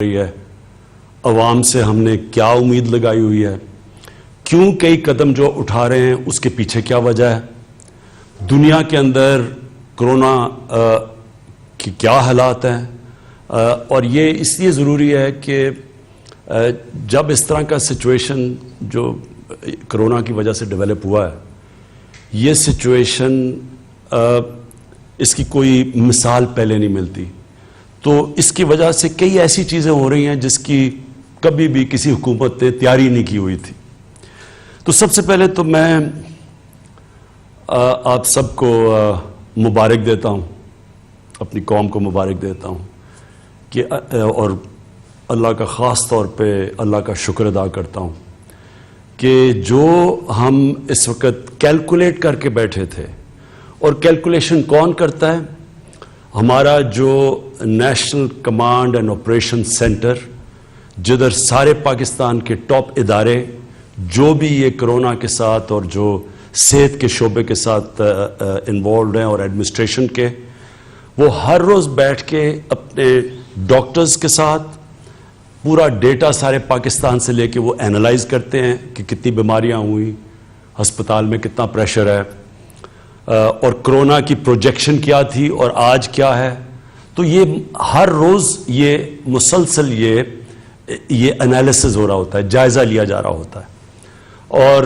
رہی ہے، عوام سے ہم نے کیا امید لگائی ہوئی ہے، کیوں کئی قدم جو اٹھا رہے ہیں اس کے پیچھے کیا وجہ ہے، دنیا کے اندر کرونا کی کیا حالات ہیں، اور یہ اس لیے ضروری ہے کہ جب اس طرح کا سچویشن جو کرونا کی وجہ سے ڈیولپ ہوا ہے، یہ سچویشن اس کی کوئی مثال پہلے نہیں ملتی، تو اس کی وجہ سے کئی ایسی چیزیں ہو رہی ہیں جس کی کبھی بھی کسی حکومت نے تیاری نہیں کی ہوئی تھی۔ تو سب سے پہلے تو میں آپ سب کو مبارک دیتا ہوں، اپنی قوم کو مبارک دیتا ہوں کہ اور اللہ کا خاص طور پہ اللہ کا شکر ادا کرتا ہوں کہ جو ہم اس وقت کیلکولیٹ کر کے بیٹھے تھے، اور کیلکولیشن کون کرتا ہے؟ ہمارا جو national command and operation centre, جدھر سارے پاکستان کے ٹاپ ادارے جو بھی یہ کرونا کے ساتھ اور جو صحت کے شعبے کے ساتھ انوالوڈ ہیں اور ایڈمنسٹریشن کے، وہ ہر روز بیٹھ کے اپنے ڈاکٹرز کے ساتھ پورا ڈیٹا سارے پاکستان سے لے کے وہ اینالائز کرتے ہیں کہ کتنی بیماریاں ہوئیں، ہسپتال میں کتنا پریشر ہے، اور کرونا کی پروجیکشن کیا تھی اور آج کیا ہے۔ تو یہ ہر روز یہ مسلسل یہ انالیسز ہو رہا ہوتا ہے، جائزہ لیا جا رہا ہوتا ہے، اور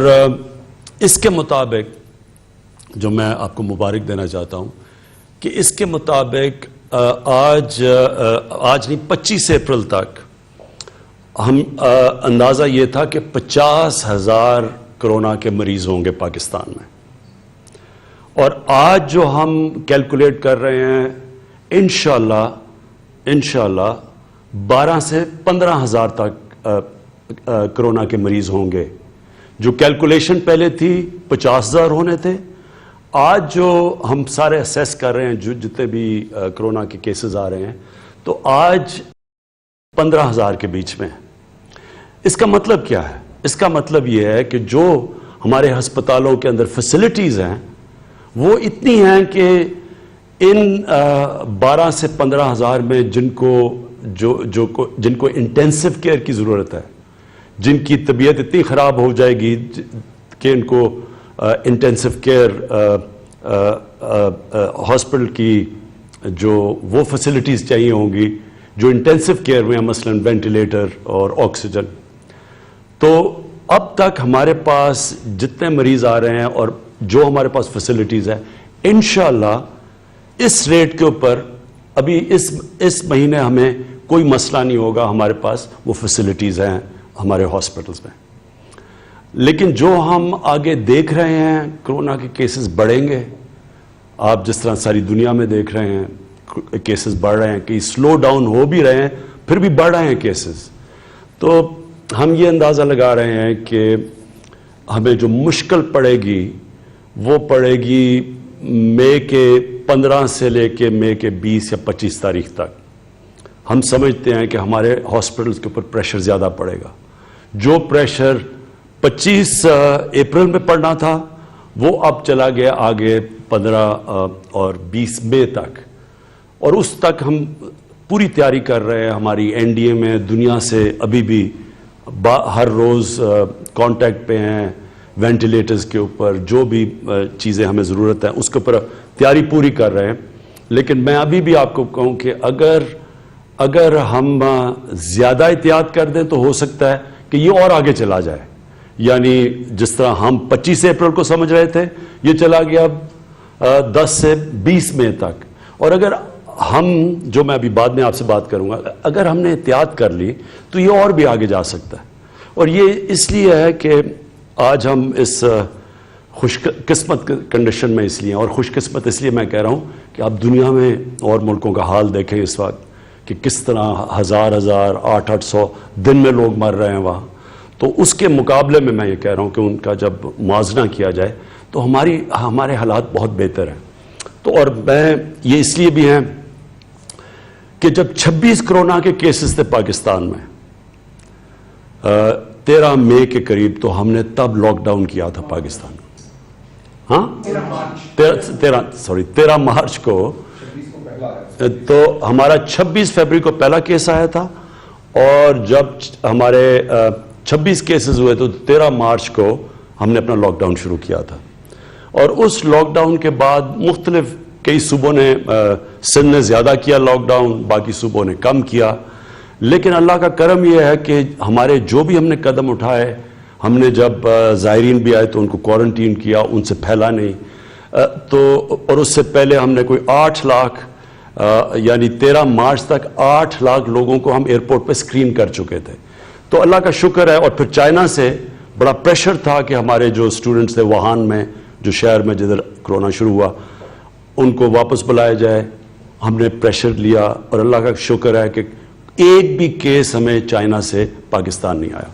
اس کے مطابق جو میں آپ کو مبارک دینا چاہتا ہوں کہ اس کے مطابق آج نہیں 25 اپریل تک ہم اندازہ یہ تھا کہ 50,000 کرونا کے مریض ہوں گے پاکستان میں، اور آج جو ہم کیلکولیٹ کر رہے ہیں انشاءاللہ 12 سے 15,000 تک کرونا کے مریض ہوں گے۔ جو کیلکولیشن پہلے تھی 50,000 ہونے تھے، آج جو ہم سارے اسیس کر رہے ہیں جو جتنے بھی کرونا کے کیسز آ رہے ہیں، تو آج 15,000 کے بیچ میں۔ اس کا مطلب کیا ہے؟ اس کا مطلب یہ ہے کہ جو ہمارے ہسپتالوں کے اندر فیسلٹیز ہیں وہ اتنی ہیں کہ ان 12 سے 15,000 میں جن کو انٹینسو کیئر کی ضرورت ہے، جن کی طبیعت اتنی خراب ہو جائے گی کہ ان کو انٹینسو کیئر ہاسپٹل کی جو وہ فیسلٹیز چاہیے ہوں گی جو انٹینسو کیئر میں ہیں، مثلا وینٹیلیٹر اور آکسیجن، تو اب تک ہمارے پاس جتنے مریض آ رہے ہیں اور جو ہمارے پاس فیسلٹیز ہیں، انشاءاللہ اس ریٹ کے اوپر ابھی اس مہینے ہمیں کوئی مسئلہ نہیں ہوگا، ہمارے پاس وہ فیسلٹیز ہیں ہمارے ہاسپٹلز میں۔ لیکن جو ہم آگے دیکھ رہے ہیں کرونا کے کیسز بڑھیں گے، آپ جس طرح ساری دنیا میں دیکھ رہے ہیں کیسز بڑھ رہے ہیں، کہ سلو ڈاؤن ہو بھی رہے ہیں پھر بھی بڑھ رہے ہیں کیسز، تو ہم یہ اندازہ لگا رہے ہیں کہ ہمیں جو مشکل پڑے گی وہ پڑے گی مئی کے 15 سے لے کے مئی کے 20 یا 25 تاریخ تک۔ ہم سمجھتے ہیں کہ ہمارے ہاسپٹلز کے اوپر پریشر زیادہ پڑے گا۔ جو پریشر 25 اپریل میں پڑنا تھا وہ اب چلا گیا آگے 15 اور 20 مئی تک، اور اس تک ہم پوری تیاری کر رہے ہیں۔ ہماری این ڈی اے میں دنیا سے ابھی بھی ہر روز کانٹیکٹ پہ ہیں، وینٹیلیٹرز کے اوپر جو بھی چیزیں ہمیں ضرورت ہے اس کے اوپر تیاری پوری کر رہے ہیں۔ لیکن میں ابھی بھی آپ کو کہوں کہ اگر ہم زیادہ احتیاط کر دیں تو ہو سکتا ہے کہ یہ اور آگے چلا جائے، یعنی جس طرح ہم 25 اپریل کو سمجھ رہے تھے یہ چلا گیا 10 سے 20 مئی تک، اور اگر ہم جو میں ابھی بعد میں آپ سے بات کروں گا، اگر ہم نے احتیاط کر لی تو یہ اور بھی آگے جا سکتا ہے۔ اور یہ اس لیے ہے کہ آج ہم اس خوش قسمت کنڈیشن میں اس لیے، اور خوش قسمت اس لیے میں کہہ رہا ہوں کہ آپ دنیا میں اور ملکوں کا حال دیکھیں اس وقت کہ کس طرح 1000 800 دن میں لوگ مر رہے ہیں وہاں، تو اس کے مقابلے میں یہ کہہ رہا ہوں کہ ان کا جب موازنہ کیا جائے تو ہمارے حالات بہت بہتر ہیں۔ تو اور میں یہ اس لیے بھی ہیں کہ جب 26 کرونا کے کیسز تھے پاکستان میں 13 مئی کے قریب، تو ہم نے تب لاک ڈاؤن کیا تھا پاکستان میں، ہاں 13 مارچ کو، تو ہمارا 26 فروری کو پہلا کیس آیا تھا، اور جب ہمارے 26 کیسز ہوئے تو 13 مارچ کو ہم نے اپنا لاک ڈاؤن شروع کیا تھا. اور اس لاک ڈاؤن کے بعد مختلف کئی صوبوں نے سندھ نے زیادہ کیا لاک ڈاؤن, باقی صوبوں نے کم کیا. لیکن اللہ کا کرم یہ ہے کہ ہمارے جو بھی ہم نے قدم اٹھائے, ہم نے جب زائرین بھی آئے تو ان کو کوارنٹین کیا, ان سے پھیلا نہیں. تو اور اس سے پہلے ہم نے کوئی 8 لاکھ یعنی 13 مارچ تک 8 لاکھ لوگوں کو ہم ایئرپورٹ پہ اسکرین کر چکے تھے. تو اللہ کا شکر ہے. اور پھر چائنا سے بڑا پریشر تھا کہ ہمارے جو اسٹوڈنٹس تھے ووہان میں, جو شہر میں جدھر کرونا شروع ہوا, ان کو واپس بلایا جائے. ہم نے پریشر لیا اور اللہ کا شکر ہے کہ ایک بھی کیس ہمیں چائنا سے پاکستان نہیں آیا.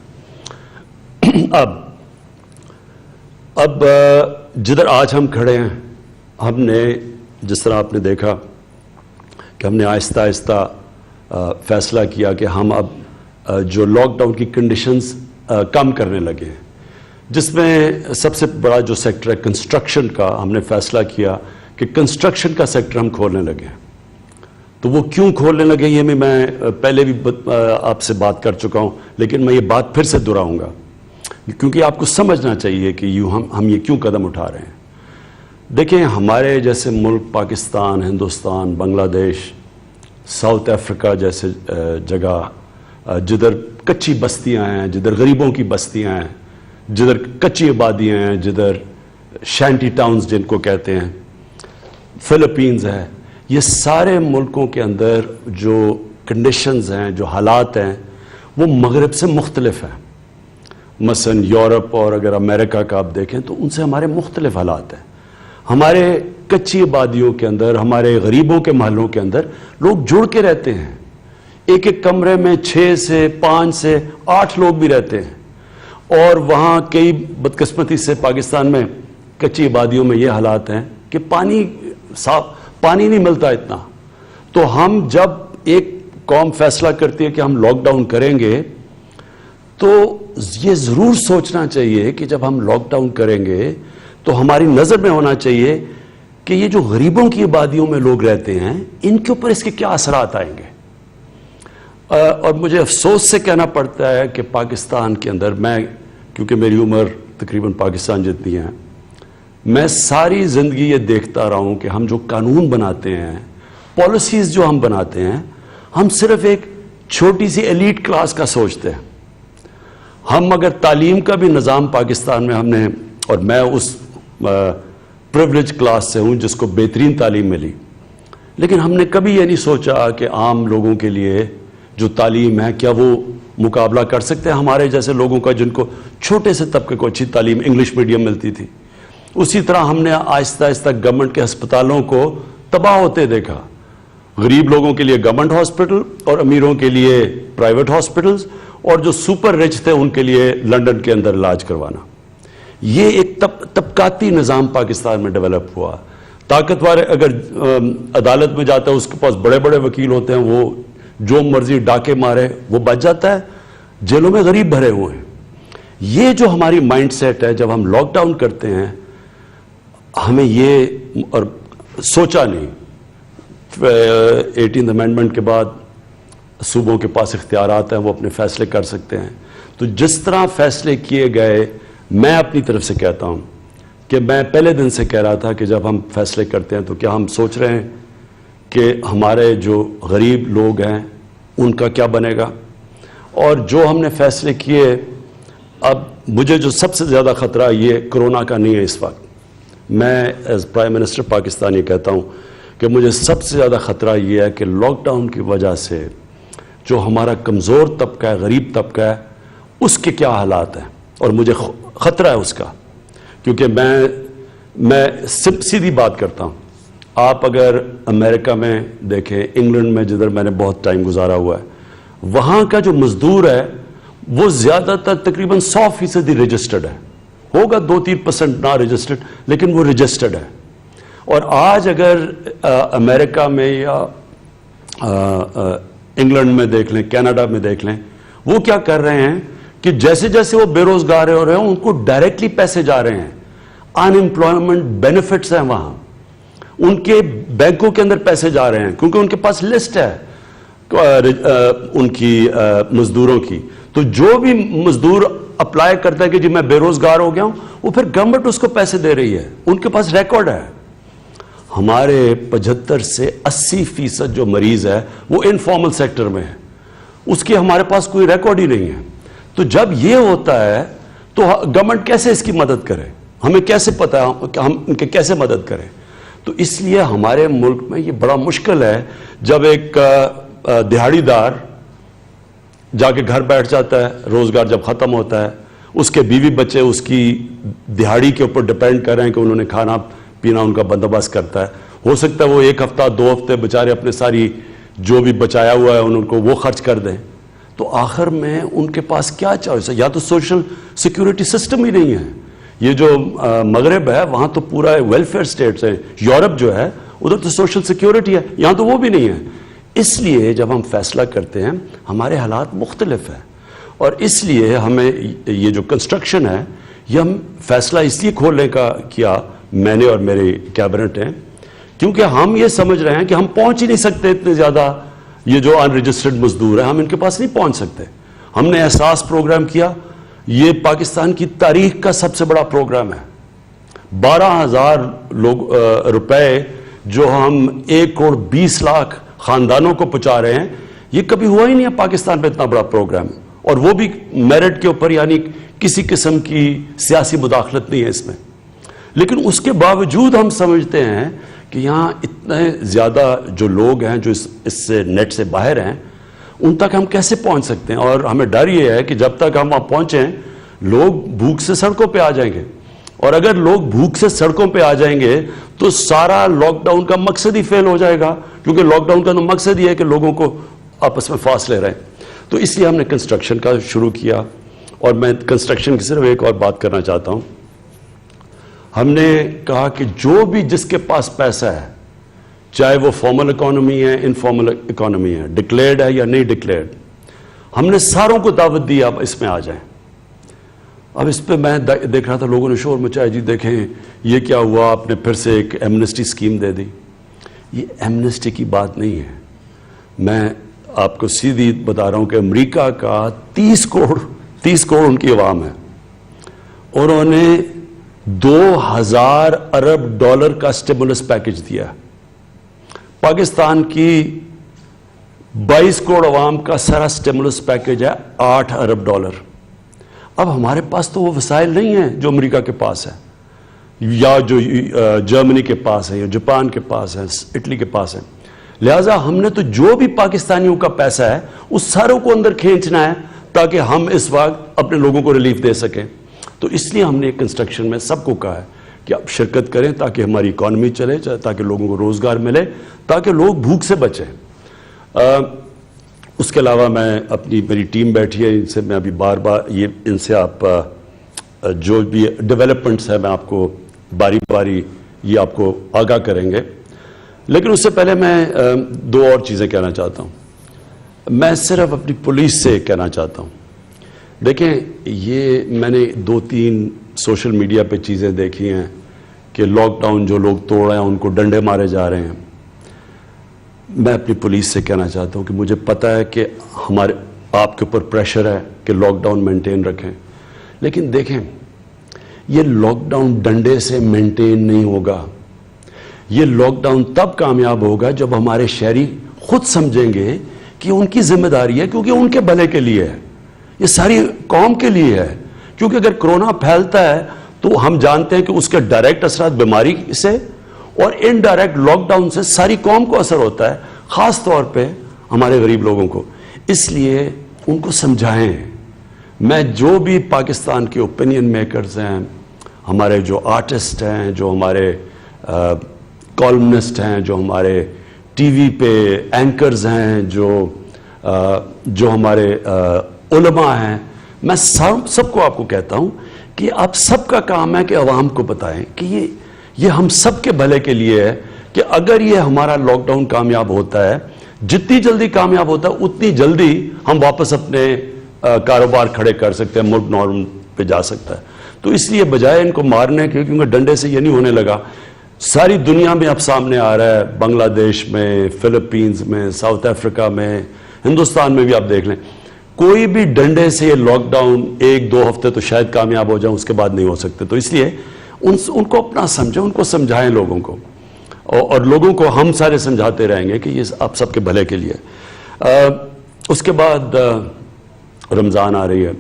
اب جدھر آج ہم کھڑے ہیں, ہم نے جس طرح آپ نے دیکھا کہ ہم نے آہستہ آہستہ فیصلہ کیا کہ ہم اب جو لاک ڈاؤن کی کنڈیشنز کم کرنے لگے ہیں, جس میں سب سے بڑا جو سیکٹر ہے کنسٹرکشن کا, ہم نے فیصلہ کیا کہ کنسٹرکشن کا سیکٹر ہم کھولنے لگے ہیں. تو وہ کیوں کھولنے لگے یہ میں پہلے بھی آپ سے بات کر چکا ہوں, لیکن میں یہ بات پھر سے دہراؤں گا کیونکہ آپ کو سمجھنا چاہیے کہ ہم یہ کیوں قدم اٹھا رہے ہیں. دیکھیں, ہمارے جیسے ملک پاکستان, ہندوستان, بنگلہ دیش, ساؤتھ افریقہ جیسے جگہ جدھر کچی بستیاں ہیں, جدھر غریبوں کی بستیاں ہیں, جدھر کچی آبادیاں ہیں, جدھر شینٹی ٹاؤنز جن کو کہتے ہیں, فلپینز ہے, یہ سارے ملکوں کے اندر جو کنڈیشنز ہیں, جو حالات ہیں, وہ مغرب سے مختلف ہیں. مثلا یورپ اور اگر امریکہ کا آپ دیکھیں تو ان سے ہمارے مختلف حالات ہیں. ہمارے کچی آبادیوں کے اندر, ہمارے غریبوں کے محلوں کے اندر لوگ جڑ کے رہتے ہیں. ایک ایک کمرے میں 6 سے 5 سے 8 لوگ بھی رہتے ہیں. اور وہاں کئی بدقسمتی سے پاکستان میں کچی آبادیوں میں یہ حالات ہیں کہ پانی نہیں ملتا اتنا. تو ہم جب ایک قوم فیصلہ کرتی ہے کہ ہم لاک ڈاؤن کریں گے, تو یہ ضرور سوچنا چاہیے کہ جب ہم لاک ڈاؤن کریں گے تو ہماری نظر میں ہونا چاہیے کہ یہ جو غریبوں کی آبادیوں میں لوگ رہتے ہیں, ان کے اوپر اس کے کیا اثرات آئیں گے. اور مجھے افسوس سے کہنا پڑتا ہے کہ پاکستان کے اندر, میں کیونکہ میری عمر تقریباً پاکستان جتنی ہے, میں ساری زندگی یہ دیکھتا رہا ہوں کہ ہم جو قانون بناتے ہیں, پالیسیز جو ہم بناتے ہیں, ہم صرف ایک چھوٹی سی ایلیٹ کلاس کا سوچتے ہیں. ہم اگر تعلیم کا بھی نظام پاکستان میں ہم نے, اور میں اس پریولیج کلاس سے ہوں جس کو بہترین تعلیم ملی, لیکن ہم نے کبھی یہ نہیں سوچا کہ عام لوگوں کے لیے جو تعلیم ہے کیا وہ مقابلہ کر سکتے ہیں ہمارے جیسے لوگوں کا جن کو چھوٹے سے طبقے کو اچھی تعلیم انگلش میڈیم ملتی تھی. اسی طرح ہم نے آہستہ آہستہ گورنمنٹ کے ہسپتالوں کو تباہ ہوتے دیکھا. غریب لوگوں کے لیے گورنمنٹ ہاسپٹل اور امیروں کے لیے پرائیویٹ ہاسپٹلز, اور جو سپر رچ تھے ان کے لیے لنڈن کے اندر علاج کروانا. یہ ایک طبقاتی نظام پاکستان میں ڈیولپ ہوا. طاقتور اگر عدالت میں جاتا ہے, اس کے پاس بڑے بڑے وکیل ہوتے ہیں, وہ جو مرضی ڈاکے مارے وہ بچ جاتا ہے. جیلوں میں غریب بھرے ہوئے ہیں. یہ جو ہماری مائنڈ سیٹ ہے, جب ہم لاک ڈاؤن کرتے ہیں, ہمیں یہ اور سوچا نہیں. 18th امینڈمنٹ کے بعد صوبوں کے پاس اختیارات ہیں, وہ اپنے فیصلے کر سکتے ہیں. تو جس طرح فیصلے کیے گئے, میں اپنی طرف سے کہتا ہوں کہ میں پہلے دن سے کہہ رہا تھا کہ جب ہم فیصلے کرتے ہیں تو کیا ہم سوچ رہے ہیں کہ ہمارے جو غریب لوگ ہیں ان کا کیا بنے گا. اور جو ہم نے فیصلے کیے, اب مجھے جو سب سے زیادہ خطرہ یہ کرونا کا نہیں ہے اس وقت. میں ایز پرائم منسٹر پاکستان یہ کہتا ہوں کہ مجھے سب سے زیادہ خطرہ یہ ہے کہ لاک ڈاؤن کی وجہ سے جو ہمارا کمزور طبقہ ہے, غریب طبقہ ہے, اس کے کیا حالات ہیں. اور مجھے خطرہ ہے اس کا, کیونکہ میں سیدھی بات کرتا ہوں. آپ اگر امریکہ میں دیکھیں, انگلینڈ میں جدھر میں نے بہت ٹائم گزارا ہوا ہے, وہاں کا جو مزدور ہے وہ زیادہ تر تقریباً 100% رجسٹرڈ ہے. ہوگا 2-3% نہ رجسٹرڈ, لیکن وہ رجسٹرڈ ہے. اور آج اگر امریکہ میں یا انگلینڈ میں دیکھ لیں, کینیڈا میں دیکھ لیں, وہ کیا کر رہے ہیں کہ جیسے جیسے وہ بے روزگار ہو رہے ہیں ان کو ڈائریکٹلی پیسے جا رہے ہیں. ان امپلائمنٹ بینیفٹس ہیں وہاں, ان کے بینکوں کے اندر پیسے جا رہے ہیں کیونکہ ان کے پاس لسٹ ہے. ان کی مزدوروں کی. تو جو بھی مزدور اپلائی کرتا ہے کہ جی میں بے روزگار ہو گیا ہوں, وہ پھر گورنمنٹ اس کو پیسے دے رہی ہے, ان کے پاس ریکارڈ ہے. ہمارے 75 سے 80% جو مریض ہے وہ انفارمل سیکٹر میں ہے, اس کی ہمارے پاس کوئی ریکارڈ ہی نہیں ہے. تو جب یہ ہوتا ہے تو گورنمنٹ کیسے اس کی مدد کرے, ہمیں کیسے پتا کہ ہم ان کے کیسے مدد کریں. تو اس لیے ہمارے ملک میں یہ بڑا مشکل ہے جب ایک دہاڑی دار جا کے گھر بیٹھ جاتا ہے, روزگار جب ختم ہوتا ہے, اس کے بیوی بچے اس کی دہاڑی کے اوپر ڈپینڈ کر رہے ہیں کہ انہوں نے کھانا پینا ان کا بندوبست کرتا ہے. ہو سکتا ہے وہ 1 ہفتہ 2 ہفتے بیچارے اپنے ساری جو بھی بچایا ہوا ہے ان کو وہ خرچ کر دیں. تو آخر میں ان کے پاس کیا چوائس ہے, یا تو سوشل سیکیورٹی سسٹم ہی نہیں ہے. یہ جو مغرب ہے وہاں تو پورا ویلفیئر سٹیٹس ہیں, یورپ جو ہے ادھر تو سوشل سیکیورٹی ہے, یہاں تو وہ بھی نہیں ہے. اس لیے جب ہم فیصلہ کرتے ہیں ہمارے حالات مختلف ہیں, اور اس لیے ہمیں یہ جو کنسٹرکشن ہے یہ ہم فیصلہ اس لیے کھولنے کا کیا, میں نے اور میرے کیبنٹ ہیں, کیونکہ ہم یہ سمجھ رہے ہیں کہ ہم پہنچ ہی نہیں سکتے اتنے زیادہ, یہ جو ان رجسٹرڈ مزدور ہیں ہم ان کے پاس نہیں پہنچ سکتے. ہم نے احساس پروگرام کیا, یہ پاکستان کی تاریخ کا سب سے بڑا پروگرام ہے. 12,000 روپے جو ہم 1,20,00,000 خاندانوں کو پہنچا رہے ہیں, یہ کبھی ہوا ہی نہیں ہے پاکستان میں اتنا بڑا پروگرام, اور وہ بھی میرٹ کے اوپر, یعنی کسی قسم کی سیاسی مداخلت نہیں ہے اس میں. لیکن اس کے باوجود ہم سمجھتے ہیں کہ یہاں اتنے زیادہ جو لوگ ہیں جو اس سے نیٹ سے باہر ہیں, ان تک ہم کیسے پہنچ سکتے ہیں. اور ہمیں ڈر یہ ہے کہ جب تک ہم وہاں پہنچیں لوگ بھوک سے سڑکوں پہ آ جائیں گے, اور اگر لوگ بھوک سے سڑکوں پہ آ جائیں گے تو سارا لاک ڈاؤن کا مقصد ہی فیل ہو جائے گا, کیونکہ لاک ڈاؤن کا تو مقصد یہ ہے کہ لوگوں کو آپس میں فاصلے رہیں. تو اس لیے ہم نے کنسٹرکشن کا شروع کیا. اور میں کنسٹرکشن کی صرف ایک اور بات کرنا چاہتا ہوں. ہم نے کہا کہ جو بھی جس کے پاس پیسہ ہے, چاہے وہ فارمل اکانومی ہے انفارمل اکانومی ہے, ڈکلیئرڈ ہے یا نہیں ڈکلیئرڈ, ہم نے ساروں کو دعوت دی آپ اس میں آ جائیں. اب اس پہ میں دیکھ رہا تھا لوگوں نے شور مچایا, جی دیکھیں یہ کیا ہوا, آپ نے پھر سے ایک ایمنسٹی اسکیم دے دی. یہ ایمنسٹی کی بات نہیں ہے, میں آپ کو سیدھی بتا رہا ہوں کہ امریکہ کا 30 کروڑ ان کی عوام ہے, اور انہوں نے $2,000 ارب کا سٹیمولس پیکج دیا. پاکستان کی 22 کروڑ عوام کا سارا سٹیمولس پیکج ہے $8 ارب. اب ہمارے پاس تو وہ وسائل نہیں ہیں جو امریکہ کے پاس ہے, یا جو جرمنی کے پاس ہے, یا جاپان کے پاس ہے, اٹلی کے پاس ہے. لہٰذا ہم نے تو جو بھی پاکستانیوں کا پیسہ ہے اس ساروں کو اندر کھینچنا ہے تاکہ ہم اس وقت اپنے لوگوں کو ریلیف دے سکیں. تو اس لیے ہم نے کنسٹرکشن میں سب کو کہا ہے کہ آپ شرکت کریں تاکہ ہماری اکانومی چلے, تاکہ لوگوں کو روزگار ملے, تاکہ لوگ بھوک سے بچیں. اس کے علاوہ میں میری ٹیم بیٹھی ہے, ان سے میں ابھی بار بار ان سے آپ جو بھی ڈیولپمنٹس ہیں میں آپ کو باری باری یہ آپ کو آگاہ کریں گے. لیکن اس سے پہلے میں 2 اور چیزیں کہنا چاہتا ہوں. میں صرف اپنی پولیس سے کہنا چاہتا ہوں, دیکھیں یہ میں نے 2-3 سوشل میڈیا پہ چیزیں دیکھی ہیں کہ لاک ڈاؤن جو لوگ توڑ رہے ہیں ان کو ڈنڈے مارے جا رہے ہیں. میں اپنی پولیس سے کہنا چاہتا ہوں کہ مجھے پتہ ہے کہ آپ کے اوپر پریشر ہے کہ لاک ڈاؤن مینٹین رکھیں, لیکن دیکھیں یہ لاک ڈاؤن ڈنڈے سے مینٹین نہیں ہوگا. یہ لاک ڈاؤن تب کامیاب ہوگا جب ہمارے شہری خود سمجھیں گے کہ ان کی ذمہ داری ہے, کیونکہ ان کے بھلے کے لیے ہے, یہ ساری قوم کے لیے ہے. کیونکہ اگر کرونا پھیلتا ہے تو ہم جانتے ہیں کہ اس کے ڈائریکٹ اثرات بیماری سے اور انڈائریکٹ لاک ڈاؤن سے ساری قوم کو اثر ہوتا ہے, خاص طور پہ ہمارے غریب لوگوں کو. اس لیے ان کو سمجھائیں. میں جو بھی پاکستان کے اوپینین میکرز ہیں, ہمارے جو آرٹسٹ ہیں, جو ہمارے کالمنسٹ ہیں, جو ہمارے ٹی وی پہ اینکرز ہیں, جو ہمارے علماء ہیں, میں سب کو آپ کو کہتا ہوں کہ آپ سب کا کام ہے کہ عوام کو بتائیں کہ یہ ہم سب کے بھلے کے لیے ہے کہ اگر یہ ہمارا لاک ڈاؤن کامیاب ہوتا ہے, جتنی جلدی کامیاب ہوتا ہے اتنی جلدی ہم واپس اپنے کاروبار کھڑے کر سکتے ہیں, ملک نارم پہ جا سکتا ہے. تو اس لیے بجائے ان کو مارنے کے, کیونکہ ڈنڈے سے یہ نہیں ہونے لگا, ساری دنیا میں اب سامنے آ رہا ہے، بنگلہ دیش میں، فلپینز میں، ساؤتھ افریقہ میں، ہندوستان میں بھی آپ دیکھ لیں، کوئی بھی ڈنڈے سے یہ لاک ڈاؤن 1-2 ہفتے تو شاید کامیاب ہو جائیں، اس کے بعد نہیں ہو سکتے. تو اس لیے ان کو اپنا سمجھیں، ان کو سمجھائیں لوگوں کو، اور لوگوں کو ہم سارے سمجھاتے رہیں گے کہ یہ آپ سب کے بھلے کے لیے. اس کے بعد رمضان آ رہی ہے،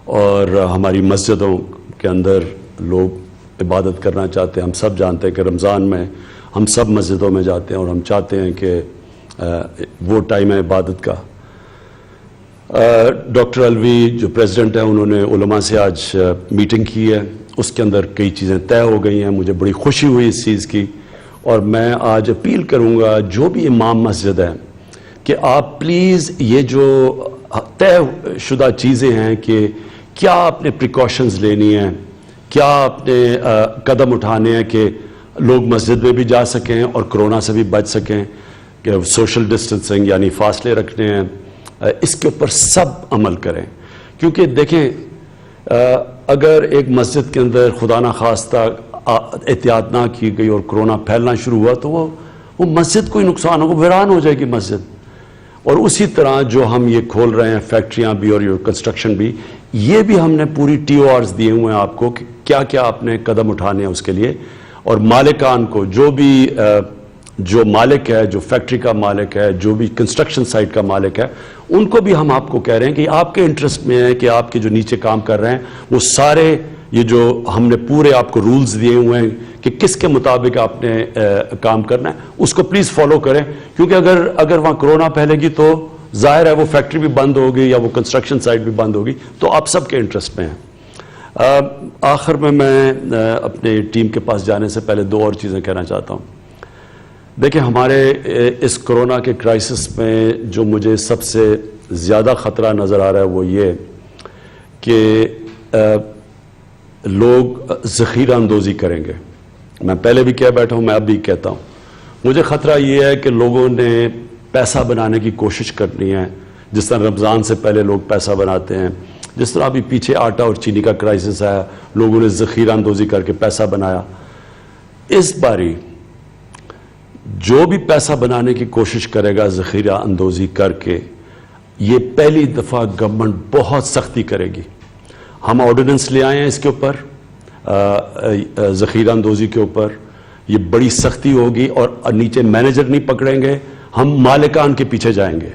اور ہماری مسجدوں کے اندر لوگ عبادت کرنا چاہتے ہیں. ہم سب جانتے ہیں کہ رمضان میں ہم سب مسجدوں میں جاتے ہیں، اور ہم چاہتے ہیں کہ وہ ٹائم ہے عبادت کا. ڈاکٹر الوی جو پریزیڈنٹ ہیں، انہوں نے علماء سے آج میٹنگ کی ہے، اس کے اندر کئی چیزیں طے ہو گئی ہیں. مجھے بڑی خوشی ہوئی اس چیز کی، اور میں آج اپیل کروں گا جو بھی امام مسجد ہیں کہ آپ پلیز یہ جو طے شدہ چیزیں ہیں کہ کیا آپ نے پریکاشنز لینی ہیں، کیا آپ نے قدم اٹھانے ہیں کہ لوگ مسجد میں بھی جا سکیں اور کرونا سے بھی بچ سکیں، کہ سوشل ڈسٹنسنگ یعنی فاصلے رکھنے ہیں، اس کے اوپر سب عمل کریں. کیونکہ دیکھیں اگر ایک مسجد کے اندر خدا نخواستہ احتیاط نہ کی گئی اور کرونا پھیلنا شروع ہوا تو وہ مسجد کو ہی نقصان ہوگا، ویران ہو جائے گی مسجد. اور اسی طرح جو ہم یہ کھول رہے ہیں فیکٹریاں بھی اور یہ کنسٹرکشن بھی، یہ بھی ہم نے پوری TORs دیے ہوئے ہیں آپ کو کہ کیا کیا آپ نے قدم اٹھانے ہیں اس کے لیے. اور مالکان کو، جو مالک ہے، جو فیکٹری کا مالک ہے، جو بھی کنسٹرکشن سائٹ کا مالک ہے، ان کو بھی ہم آپ کو کہہ رہے ہیں کہ آپ کے انٹرسٹ میں ہے کہ آپ کے جو نیچے کام کر رہے ہیں وہ سارے یہ جو ہم نے پورے آپ کو رولز دیے ہوئے ہیں کہ کس کے مطابق آپ نے کام کرنا ہے، اس کو پلیز فالو کریں. کیونکہ اگر وہاں کرونا پھیلے گی تو ظاہر ہے وہ فیکٹری بھی بند ہوگی یا وہ کنسٹرکشن سائٹ بھی بند ہوگی، تو آپ سب کے انٹرسٹ میں ہیں. آخر میں اپنے ٹیم کے پاس جانے سے پہلے 2 اور چیزیں کہنا چاہتا ہوں. دیکھیں ہمارے اس کرونا کے کرائسس میں جو مجھے سب سے زیادہ خطرہ نظر آ رہا ہے وہ یہ کہ لوگ ذخیرہ اندوزی کریں گے. میں پہلے بھی کہہ بیٹھا ہوں، میں اب بھی کہتا ہوں، مجھے خطرہ یہ ہے کہ لوگوں نے پیسہ بنانے کی کوشش کرنی ہے، جس طرح رمضان سے پہلے لوگ پیسہ بناتے ہیں، جس طرح ابھی پیچھے آٹا اور چینی کا کرائسس آیا، لوگوں نے ذخیرہ اندوزی کر کے پیسہ بنایا. اس باری جو بھی پیسہ بنانے کی کوشش کرے گا ذخیرہ اندوزی کر کے، یہ پہلی دفعہ گورنمنٹ بہت سختی کرے گی. ہم آرڈیننس لے آئے ہیں اس کے اوپر، ذخیرہ اندوزی کے اوپر یہ بڑی سختی ہوگی، اور نیچے مینیجر نہیں پکڑیں گے، ہم مالکان کے پیچھے جائیں گے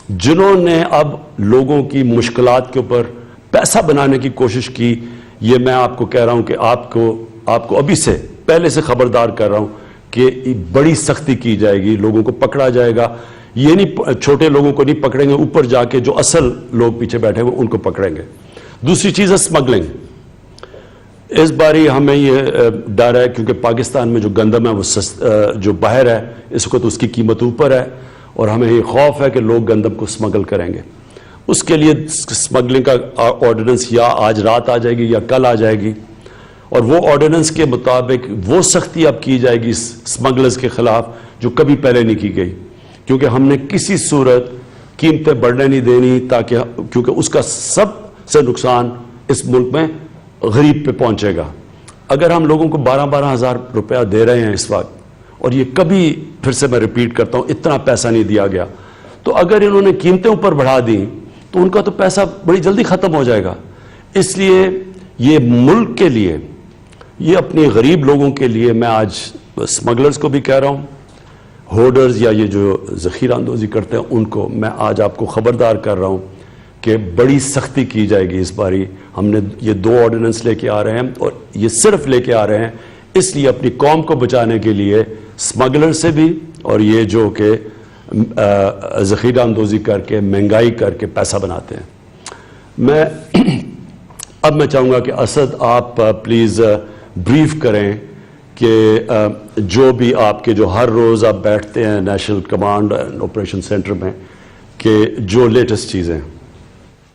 جنہوں نے اب لوگوں کی مشکلات کے اوپر پیسہ بنانے کی کوشش کی. یہ میں آپ کو کہہ رہا ہوں کہ آپ کو ابھی سے پہلے سے خبردار کر رہا ہوں کہ بڑی سختی کی جائے گی، لوگوں کو پکڑا جائے گا. یہ نہیں چھوٹے لوگوں کو نہیں پکڑیں گے، اوپر جا کے جو اصل لوگ پیچھے بیٹھے ہوئے ان کو پکڑیں گے. دوسری چیز ہے اسمگلنگ. اس باری ہمیں یہ ڈر ہے کیونکہ پاکستان میں جو گندم ہے وہ جو باہر ہے اس وقت اس کی قیمت اوپر ہے، اور ہمیں یہ خوف ہے کہ لوگ گندم کو اسمگل کریں گے. اس کے لیے اسمگلنگ کا آرڈیننس یا آج رات آ جائے گی یا کل آ جائے گی، اور وہ آرڈیننس کے مطابق وہ سختی اب کی جائے گی اسمگلرز کے خلاف جو کبھی پہلے نہیں کی گئی. کیونکہ ہم نے کسی صورت قیمتیں بڑھنے نہیں دینی، کیونکہ اس کا سب سے نقصان اس ملک میں غریب پہ پہنچے گا. اگر ہم لوگوں کو 12 ہزار روپیہ دے رہے ہیں اس وقت، اور یہ کبھی پھر سے میں ریپیٹ کرتا ہوں اتنا پیسہ نہیں دیا گیا، تو اگر انہوں نے قیمتیں اوپر بڑھا دیں تو ان کا تو پیسہ بڑی جلدی ختم ہو جائے گا. اس لیے یہ ملک کے لیے، یہ اپنے غریب لوگوں کے لیے، میں آج اسمگلرز کو بھی کہہ رہا ہوں، ہولڈرز یا یہ جو ذخیرہ اندوزی کرتے ہیں ان کو میں آج آپ کو خبردار کر رہا ہوں کہ بڑی سختی کی جائے گی. اس باری ہم نے یہ 2 آرڈیننس لے کے آ رہے ہیں، اور یہ صرف لے کے آ رہے ہیں اس لیے اپنی قوم کو بچانے کے لیے، اسمگلر سے بھی اور یہ جو کہ ذخیرہ اندوزی کر کے مہنگائی کر کے پیسہ بناتے ہیں. اب میں چاہوں گا کہ اسد آپ پلیز بریف کریں کہ جو بھی آپ کے جو ہر روز آپ بیٹھتے ہیں national command and operation centre میں، کہ جو لیٹسٹ چیزیں